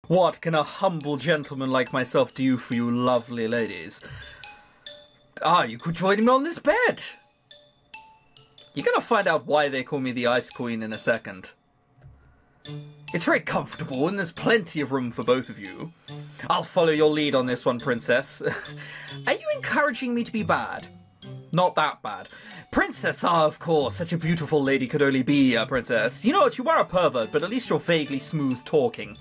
What can a humble gentleman like myself do for you lovely ladies? Ah, you could join me on this bed. You're gonna find out why they call me the Ice Queen in a second. It's very comfortable and there's plenty of room for both of you. I'll follow your lead on this one, princess. Are you encouraging me to be bad? Not that bad. Princess, of course, such a beautiful lady could only be a princess. You know what, you are a pervert, but at least you're vaguely smooth talking.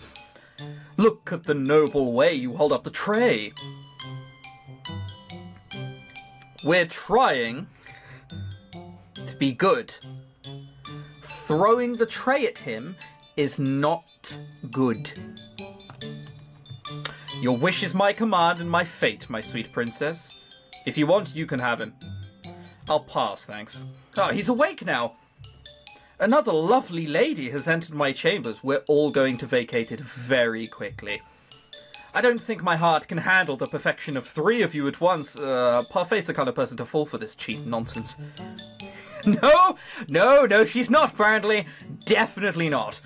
Look at the noble way you hold up the tray. We're trying to be good. Throwing the tray at him is not good. Your wish is my command and my fate, my sweet princess. If you want, you can have him. I'll pass, thanks. Oh, he's awake now. Another lovely lady has entered my chambers. We're all going to vacate it very quickly. I don't think my heart can handle the perfection of 3 of you at once. Parfait's the kind of person to fall for this cheap nonsense. No, she's not, apparently. Definitely not.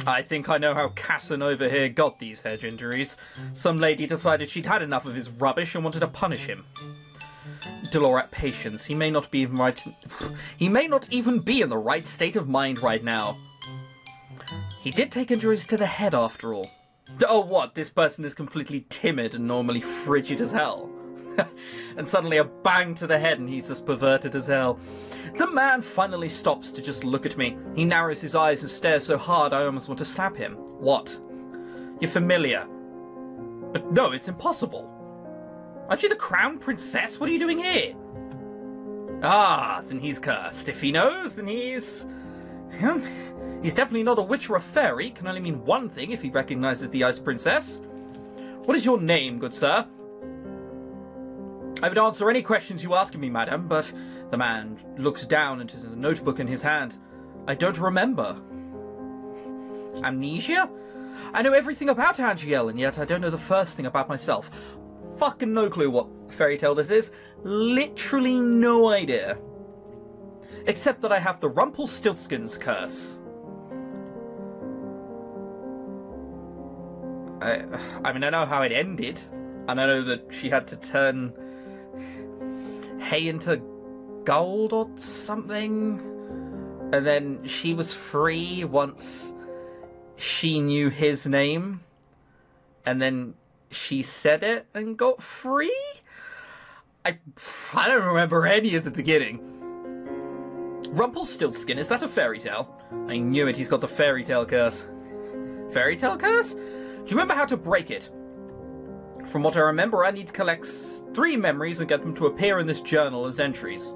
I think I know how Casanova here got these hedge injuries. Some lady decided she'd had enough of his rubbish and wanted to punish him. Delora, patience. He may not be right. He may not even be in the right state of mind right now. He did take injuries to the head, after all. Oh, what? This person is completely timid and normally frigid as hell. And suddenly a bang to the head and he's as perverted as hell. The man finally stops to just look at me. He narrows his eyes and stares so hard I almost want to slap him. What? You're familiar. But no, it's impossible. Aren't you the crown princess? What are you doing here? Ah, then he's cursed. If he knows, then he's... He's definitely not a witch or a fairy. Can only mean one thing if he recognizes the Ice Princess. What is your name, good sir? I would answer any questions you ask of me, madam, but the man looks down into the notebook in his hand. I don't remember. Amnesia? I know everything about Angel, and yet I don't know the first thing about myself. Fucking no clue what fairy tale this is. Literally no idea. Except that I have the Rumpelstiltskin's curse. I mean, I know how it ended. And I know that she had to turn hay into gold or something. And then she was free once she knew his name. And then she said it and got free? I don't remember any of the beginning. Rumpelstiltskin, is that a fairy tale? I knew it, he's got the fairy tale curse. Fairy tale curse? Do you remember how to break it? From what I remember, I need to collect 3 memories and get them to appear in this journal as entries.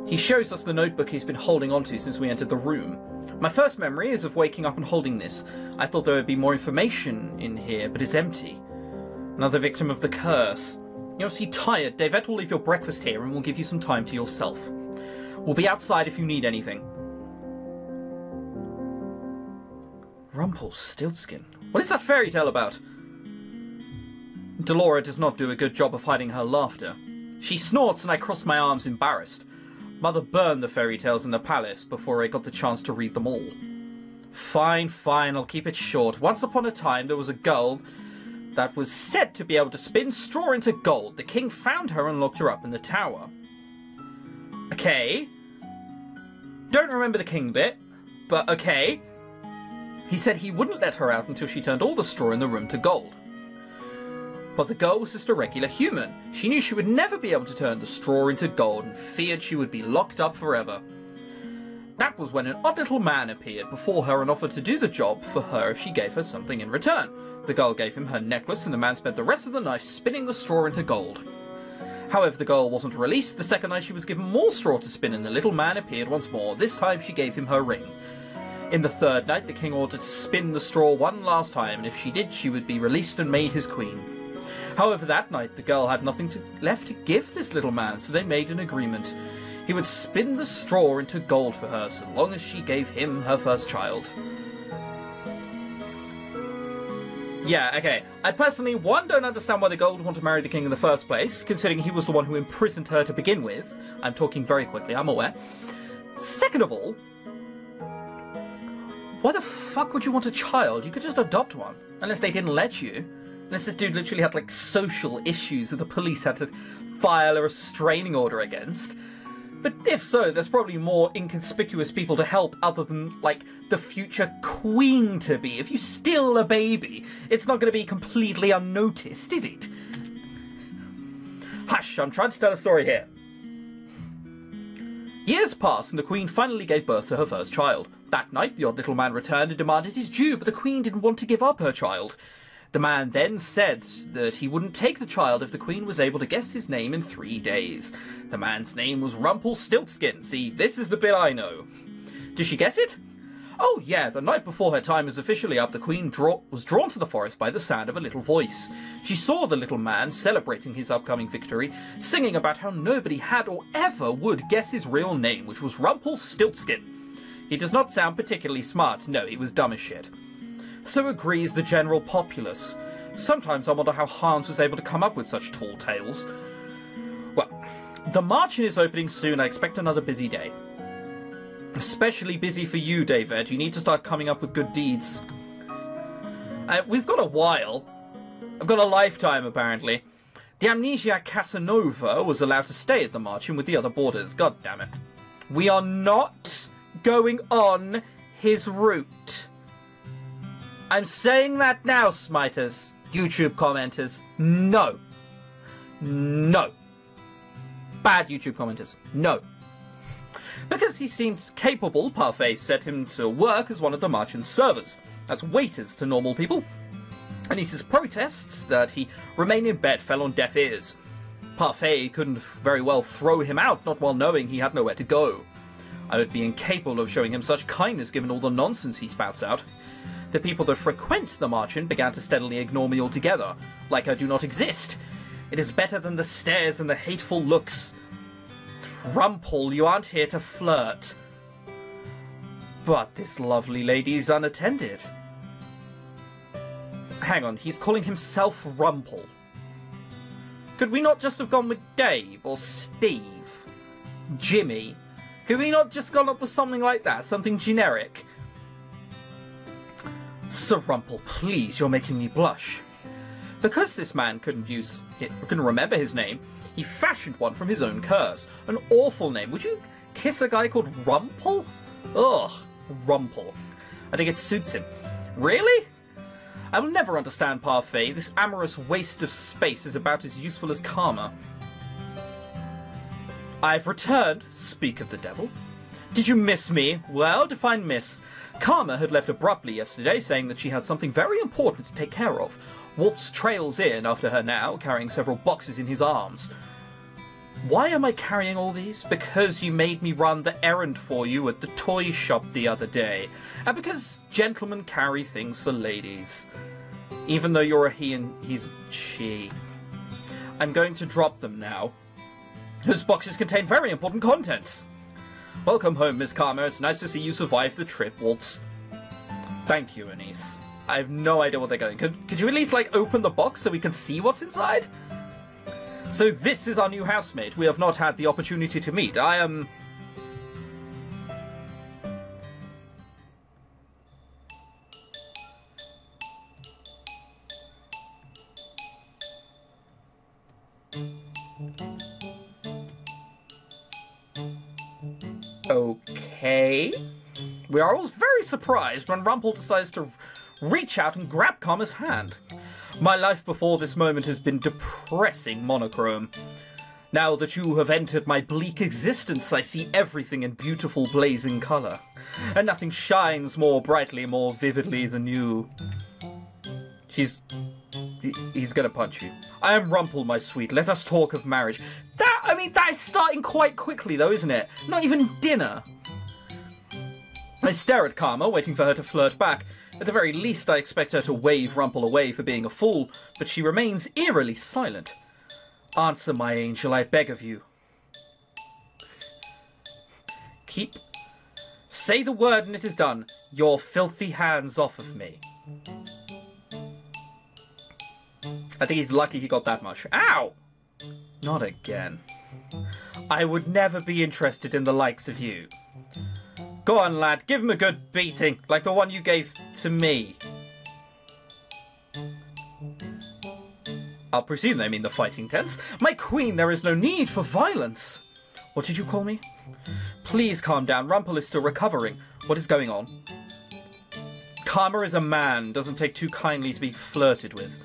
He shows us the notebook he's been holding onto since we entered the room. My first memory is of waking up and holding this. I thought there would be more information in here, but it's empty. Another victim of the curse. You're obviously tired. Davette will leave your breakfast here and will give you some time to yourself. We'll be outside if you need anything. Rumpelstiltskin. What is that fairy tale about? Delora does not do a good job of hiding her laughter. She snorts and I cross my arms embarrassed. Mother burned the fairy tales in the palace before I got the chance to read them all. Fine, I'll keep it short. Once upon a time there was a girl that was said to be able to spin straw into gold. The king found her and locked her up in the tower. Okay. Don't remember the king bit, but okay. He said he wouldn't let her out until she turned all the straw in the room to gold. But the girl was just a regular human. She knew she would never be able to turn the straw into gold and feared she would be locked up forever. That was when an odd little man appeared before her and offered to do the job for her if she gave her something in return. The girl gave him her necklace and the man spent the rest of the night spinning the straw into gold. However, the girl wasn't released. The second night she was given more straw to spin and the little man appeared once more. This time she gave him her ring. In the third night, the king ordered to spin the straw one last time, and if she did, she would be released and made his queen. However, that night, the girl had nothing left to give this little man, so they made an agreement. He would spin the straw into gold for her, so long as she gave him her first child. Yeah, okay. I personally, 1, don't understand why the girl would want to marry the king in the first place, considering he was the one who imprisoned her to begin with. I'm talking very quickly, I'm aware. Second of all, Why the fuck would you want a child? You could just adopt one. Unless they didn't let you. Unless this dude literally had, like, social issues that the police had to file a restraining order against. But if so, there's probably more inconspicuous people to help other than, like, the future queen-to-be. If you steal a baby, it's not going to be completely unnoticed, is it? Hush, I'm trying to tell a story here. Years passed, and the Queen finally gave birth to her first child. That night, the odd little man returned and demanded his due, but the Queen didn't want to give up her child. The man then said that he wouldn't take the child if the Queen was able to guess his name in 3 days. The man's name was Rumpelstiltskin. See, this is the bit I know. Did she guess it? Oh yeah, the night before her time was officially up, the Queen was drawn to the forest by the sound of a little voice. She saw the little man celebrating his upcoming victory, singing about how nobody had or ever would guess his real name, which was Rumpelstiltskin. He does not sound particularly smart. No, he was dumb as shit. So agrees the general populace. Sometimes I wonder how Hans was able to come up with such tall tales. Well, the Marchin is opening soon. I expect another busy day. Especially busy for you, David. You need to start coming up with good deeds. We've got a while. I've got a lifetime, apparently. The amnesiac Casanova was allowed to stay at the Marchin with the other boarders. God damn it. We are not going on his route. I'm saying that now, Smiters. YouTube commenters. No. No. Bad YouTube commenters. No. Because he seemed capable, Parfait set him to work as one of the Marchin's servers. That's waiters to normal people. And his protests that he remain in bed fell on deaf ears. Parfait couldn't very well throw him out, not while knowing he had nowhere to go. I would be incapable of showing him such kindness given all the nonsense he spouts out. The people that frequent the Marchin began to steadily ignore me altogether, like I do not exist. It is better than the stares and the hateful looks. Rumpel, you aren't here to flirt. But this lovely lady's unattended. Hang on, he's calling himself Rumpel. Could we not just have gone with Dave, or Steve? Jimmy? Could we not just gone up with something like that, something generic? Sir Rumpel, please, you're making me blush. Because this man couldn't remember his name, he fashioned one from his own curse. An awful name. Would you kiss a guy called Rumpel? Ugh, Rumpel. I think it suits him. Really? I will never understand Parfait. This amorous waste of space is about as useful as karma. I've returned. Speak of the devil. Did you miss me? Well, define miss. Karma had left abruptly yesterday, saying that she had something very important to take care of. Waltz trails in after her now, carrying several boxes in his arms. Why am I carrying all these? Because you made me run the errand for you at the toy shop the other day. And because gentlemen carry things for ladies. Even though you're a he and he's a she. I'm going to drop them now. Those boxes contain very important contents. Welcome home, Miss Karma. It's nice to see you survive the trip, Waltz. Thank you, Anise. I have no idea what they're going. Could you at least, like, open the box so we can see what's inside? So this is our new housemate. We have not had the opportunity to meet. I am... Okay. We are all very surprised when Rumpel decides to reach out and grab Karma's hand. My life before this moment has been depressing monochrome. Now that you have entered my bleak existence, I see everything in beautiful blazing colour. And nothing shines more brightly, more vividly than you. He's gonna punch you. I am Rumpel, my sweet. Let us talk of marriage. That is starting quite quickly, though, isn't it? Not even dinner. I stare at Karma, waiting for her to flirt back. At the very least, I expect her to wave Rumpel away for being a fool, but she remains eerily silent. Answer, my angel, I beg of you. Say the word and it is done. Your filthy hands off of me. I think he's lucky he got that much. Ow! Not again. I would never be interested in the likes of you. Go on, lad, give him a good beating, like the one you gave to me. I'll presume they mean the fighting tense. My queen, there is no need for violence. What did you call me? Please calm down. Rumpel is still recovering. What is going on? Karma is a man. Doesn't take too kindly to be flirted with.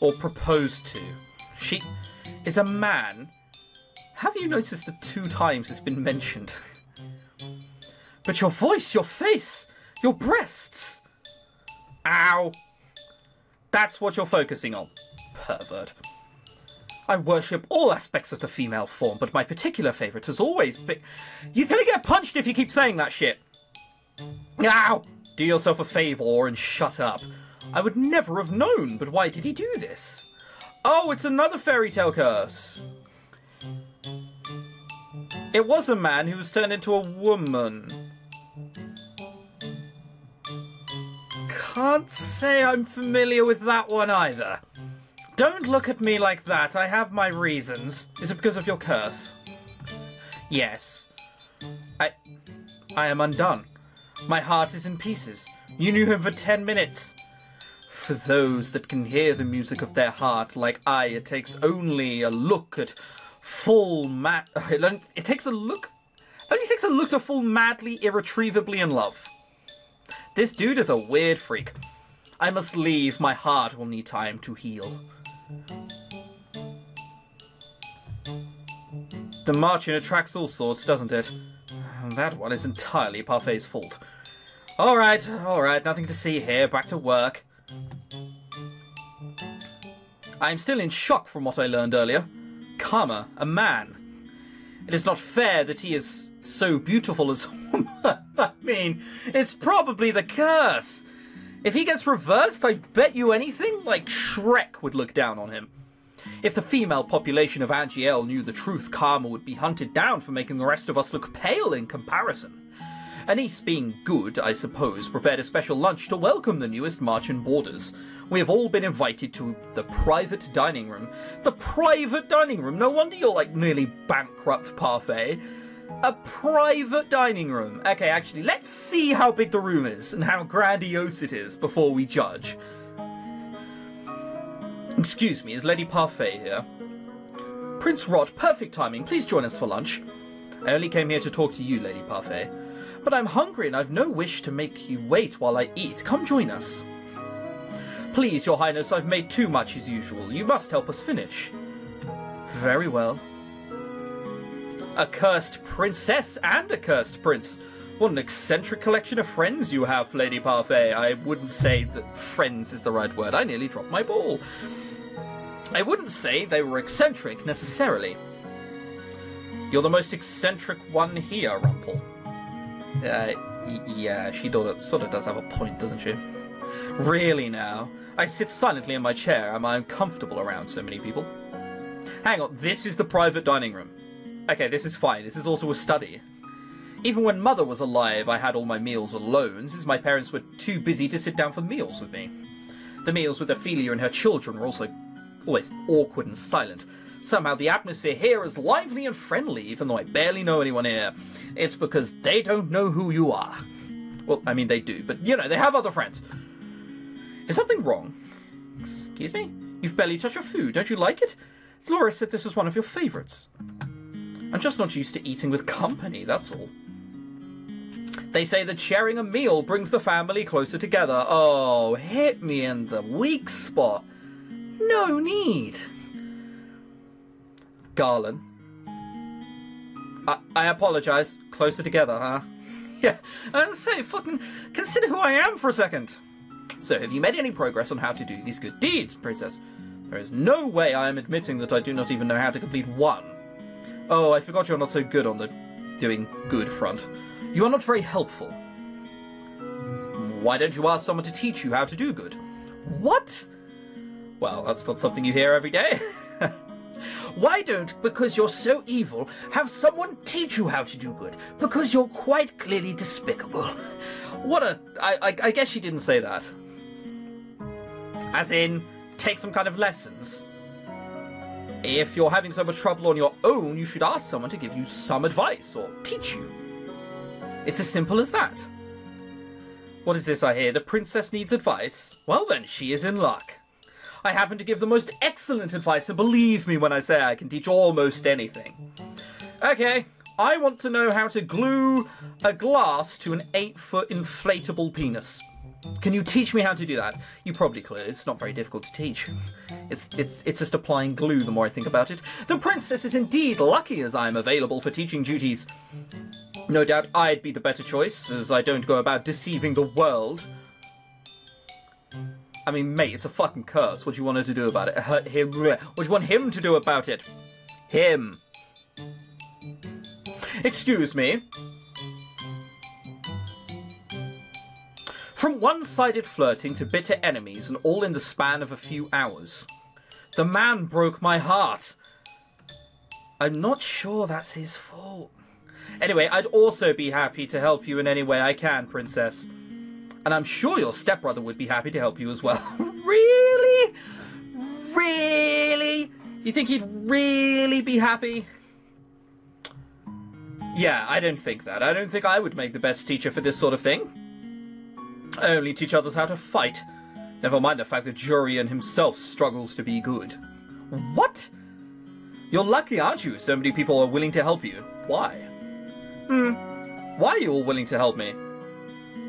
Or proposed to. She is a man? Have you noticed that 2 times it's been mentioned? But your voice, your face, your breasts. Ow. That's what you're focusing on. Pervert. I worship all aspects of the female form, but my particular favourite has always been... You're gonna get punched if you keep saying that shit. Ow! Do yourself a favour and shut up. I would never have known, but why did he do this? Oh, it's another fairy tale curse. It was a man who was turned into a woman. Can't say I'm familiar with that one either. Don't look at me like that. I have my reasons. Is it because of your curse? Yes. I am undone. My heart is in pieces. You knew him for 10 minutes. For those that can hear the music of their heart, like I, it takes only a look at full It takes a look... Only takes a look to fall madly, irretrievably in love. This dude is a weird freak. I must leave. My heart will need time to heal. The Marchin attracts all sorts, doesn't it? That one is entirely Parfait's fault. Alright, nothing to see here. Back to work. I am still in shock from what I learned earlier. Karma, a man. It is not fair that he is so beautiful as a woman. I mean, it's probably the curse. If he gets reversed, I bet you anything, like Shrek would look down on him. If the female population of Angiel knew the truth, Karma would be hunted down for making the rest of us look pale in comparison. Anise, being good, I suppose, prepared a special lunch to welcome the newest Marchin boarders. We have all been invited to the private dining room. The private dining room? No wonder you're like nearly bankrupt, Parfait. A private dining room. Okay, actually, let's see how big the room is and how grandiose it is before we judge. Excuse me, is Lady Parfait here? Prince Rod, perfect timing. Please join us for lunch. I only came here to talk to you, Lady Parfait. But I'm hungry and I've no wish to make you wait while I eat. Come join us. Please, Your Highness, I've made too much as usual. You must help us finish. Very well. A cursed princess and a cursed prince. What an eccentric collection of friends you have, Lady Parfait. I wouldn't say that friends is the right word. I nearly dropped my ball. I wouldn't say they were eccentric, necessarily. You're the most eccentric one here, Rumpel. Yeah, she sort of does have a point, doesn't she? Really now? I sit silently in my chair. Am I uncomfortable around so many people? Hang on, this is the private dining room. Okay, this is fine. This is also a study. Even when Mother was alive, I had all my meals alone, since my parents were too busy to sit down for meals with me. The meals with Ophelia and her children were also always awkward and silent. Somehow the atmosphere here is lively and friendly, even though I barely know anyone here. It's because they don't know who you are. Well, I mean, they do, but, you know, they have other friends. Is something wrong? Excuse me? You've barely touched your food. Don't you like it? Laura said this was one of your favourites. I'm just not used to eating with company, that's all. They say that sharing a meal brings the family closer together. Oh, hit me in the weak spot. No need. Garland. I apologise. Closer together, huh? Yeah, and say, fucking consider who I am for a second. So, have you made any progress on how to do these good deeds, Princess? There is no way I am admitting that I do not even know how to complete one. Oh, I forgot you're not so good on the doing good front. You are not very helpful. Why don't you ask someone to teach you how to do good? What? Well, that's not something you hear every day. Why don't, because you're so evil, have someone teach you how to do good? Because you're quite clearly despicable. What a... I guess she didn't say that. As in, take some kind of lessons. If you're having so much trouble on your own, you should ask someone to give you some advice or teach you. It's as simple as that. What is this I hear? The princess needs advice? Well then, she is in luck. I happen to give the most excellent advice, and believe me when I say I can teach almost anything. Okay, I want to know how to glue a glass to an 8-foot inflatable penis. Can you teach me how to do that? You probably could. It's not very difficult to teach. It's just applying glue the more I think about it. The princess is indeed lucky as I am available for teaching duties. No doubt I'd be the better choice, as I don't go about deceiving the world. I mean, mate, it's a fucking curse. What do you want her to do about it? What do you want him to do about it? Him. Excuse me. From one-sided flirting to bitter enemies, and all in the span of a few hours. The man broke my heart. I'm not sure that's his fault. Anyway, I'd also be happy to help you in any way I can, princess. And I'm sure your stepbrother would be happy to help you as well. Really? Really? You think he'd really be happy? Yeah, I don't think that. I don't think I would make the best teacher for this sort of thing. I only teach others how to fight. Never mind the fact that Jurian himself struggles to be good. What? You're lucky, aren't you? So many people are willing to help you. Why? Why are you all willing to help me?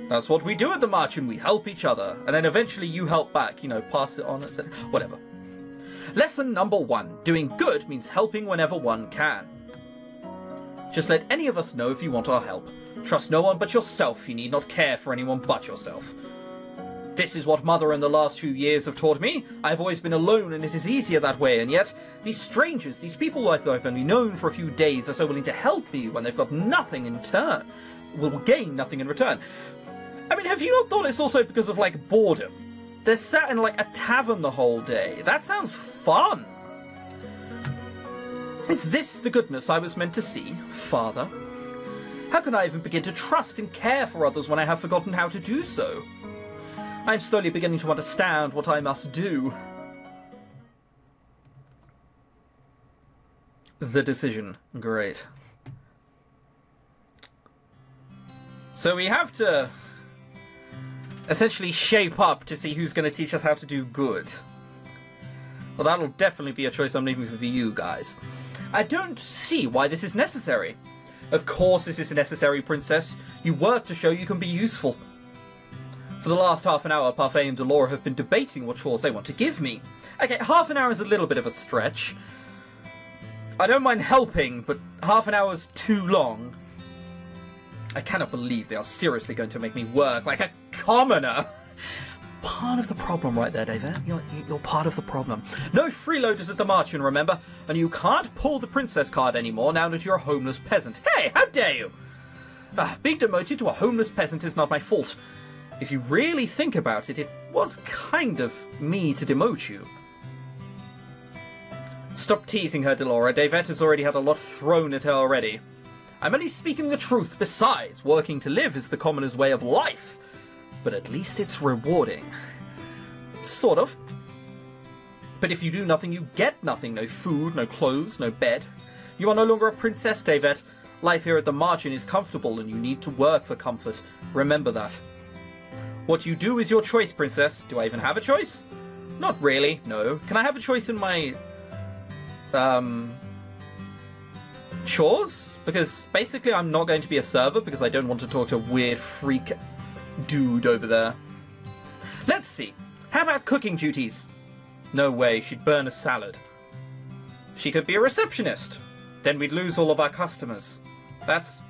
That's what we do at the Marchin. We help each other. And then eventually you help back. You know, pass it on, etc. Whatever. Lesson number 1. Doing good means helping whenever one can. Just let any of us know if you want our help. Trust no one but yourself. You need not care for anyone but yourself. This is what Mother in the last few years have taught me. I've always been alone, and it is easier that way, and yet these strangers, these people I've only known for a few days, are so willing to help me when they've got nothing in turn. Will gain nothing in return. I mean, have you not thought it's also because of, like, boredom? They're sat in, like, a tavern the whole day. That sounds fun. Is this the goodness I was meant to see, Father? How can I even begin to trust and care for others when I have forgotten how to do so? I'm slowly beginning to understand what I must do. The decision. Great. So we have to essentially shape up to see who's going to teach us how to do good. Well, that'll definitely be a choice I'm leaving for you guys. I don't see why this is necessary. Of course this is necessary, Princess. You work to show you can be useful. For the last half an hour, Parfait and Delora have been debating what chores they want to give me. Okay, half an hour is a little bit of a stretch. I don't mind helping, but half an hour is too long. I cannot believe they are seriously going to make me work like a commoner. Part of the problem right there, David. You're part of the problem. No freeloaders at the Marchin, remember? And you can't pull the princess card anymore now that you're a homeless peasant. Hey, how dare you! Being demoted to a homeless peasant is not my fault. If you really think about it, it was kind of me to demote you. Stop teasing her, Delora. Davette has already had a lot thrown at her already. I'm only speaking the truth. Besides, working to live is the commoner's way of life. But at least it's rewarding. Sort of. But if you do nothing, you get nothing. No food, no clothes, no bed. You are no longer a princess, Davette. Life here at the Marchin is comfortable, and you need to work for comfort. Remember that. What you do is your choice, Princess. Do I even have a choice? Not really, no. Can I have a choice in my... chores? Because basically I'm not going to be a server because I don't want to talk to a weird freak dude over there. Let's see. How about cooking duties? No way, she'd burn a salad. She could be a receptionist. Then we'd lose all of our customers. It's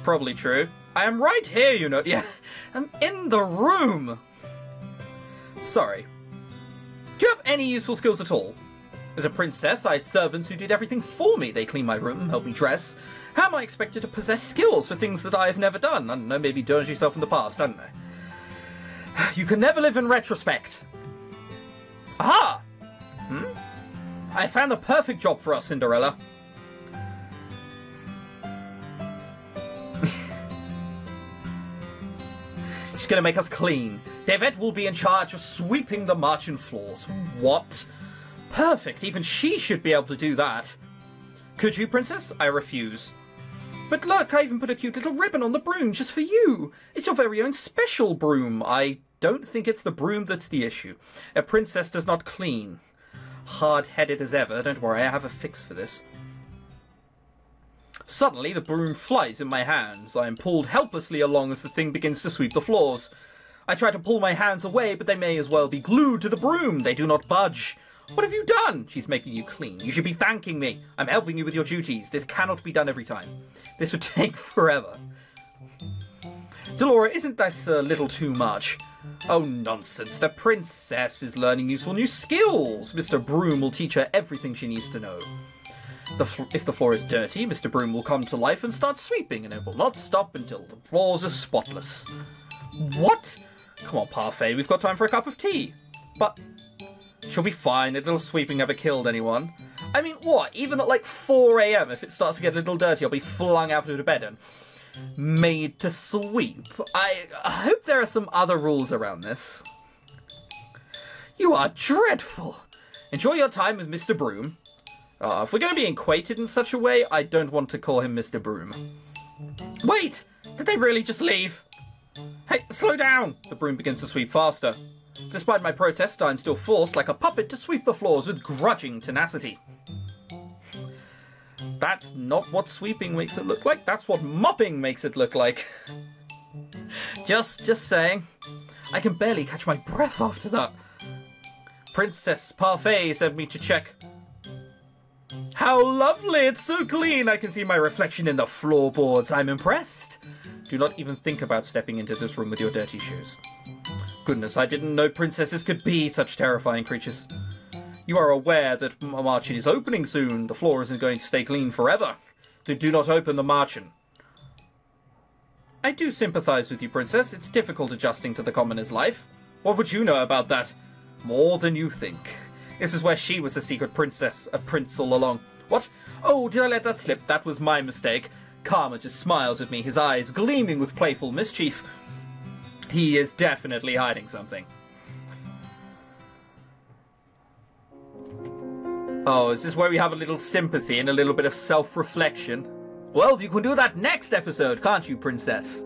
probably true. I am right here, you know. Yeah, I'm in the room. Sorry. Do you have any useful skills at all? As a princess, I had servants who did everything for me. They cleaned my room, helped me dress. How am I expected to possess skills for things that I have never done? I don't know, maybe done it yourself in the past, I don't know. You can never live in retrospect. Aha! I found the perfect job for us, Cinderella. She's gonna make us clean. Davette will be in charge of sweeping the Marchin floors. What? Perfect. Even she should be able to do that. Could you, Princess? I refuse. But look, I even put a cute little ribbon on the broom just for you. It's your very own special broom. I don't think it's the broom that's the issue. A princess does not clean. Hard-headed as ever. Don't worry, I have a fix for this. Suddenly, the broom flies in my hands. I am pulled helplessly along as the thing begins to sweep the floors. I try to pull my hands away, but they may as well be glued to the broom. They do not budge. What have you done? She's making you clean. You should be thanking me. I'm helping you with your duties. This cannot be done every time. This would take forever. Delora, isn't this a little too much? Oh, nonsense. The princess is learning useful new skills. Mr. Broom will teach her everything she needs to know. If the floor is dirty, Mr. Broom will come to life and start sweeping, and it will not stop until the floors are spotless. What? Come on, Parfait, we've got time for a cup of tea. But she'll be fine. A little sweeping never killed anyone. I mean, what? Even at like 4 AM, if it starts to get a little dirty, I'll be flung out of bed and made to sweep. I hope there are some other rules around this. You are dreadful. Enjoy your time with Mr. Broom. If we're going to be equated in such a way, I don't want to call him Mr. Broom. Wait! Did they really just leave? Hey, slow down! The broom begins to sweep faster. Despite my protest, I'm still forced like a puppet to sweep the floors with grudging tenacity. That's not what sweeping makes it look like. That's what mopping makes it look like. Just saying. I can barely catch my breath after that. Princess Parfait sent me to check. How lovely! It's so clean! I can see my reflection in the floorboards. I'm impressed. Do not even think about stepping into this room with your dirty shoes. Goodness, I didn't know princesses could be such terrifying creatures. You are aware that Marchin is opening soon. The floor isn't going to stay clean forever. Do not open the Marchin. I do sympathize with you, princess. It's difficult adjusting to the commoner's life. What would you know about that? More than you think. This is where she was a secret princess, a prince all along. What? Oh, did I let that slip? That was my mistake. Karma just smiles at me, his eyes gleaming with playful mischief. He is definitely hiding something. Oh, is this where we have a little sympathy and a little bit of self-reflection? Well, you can do that next episode, can't you, princess?